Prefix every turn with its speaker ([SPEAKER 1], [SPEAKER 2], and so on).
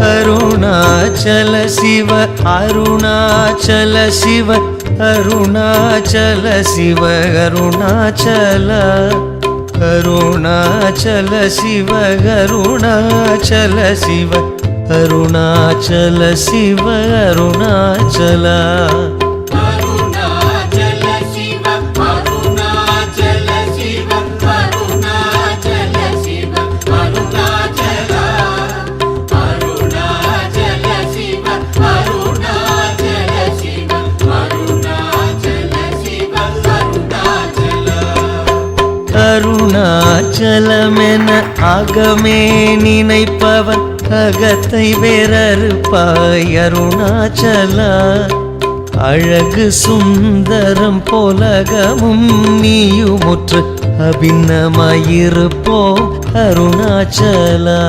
[SPEAKER 1] அருணாச்சல சிவ அருணாச்சல சிவ அருணாச்சல சிவ அருணாச்சல அருணாச்சல சிவ அருணாச்சல சிவ அருணாச்சல சிவ அருணாச்சல அருணாச்சலமென அகமே நினைப்பவன் அகத்தை வேறறுப்பாய் அருணாச்சலா அழகு சுந்தரம் போலகமும் நீயுமுற்று அபிநமாயிருப்போம் அருணாச்சலா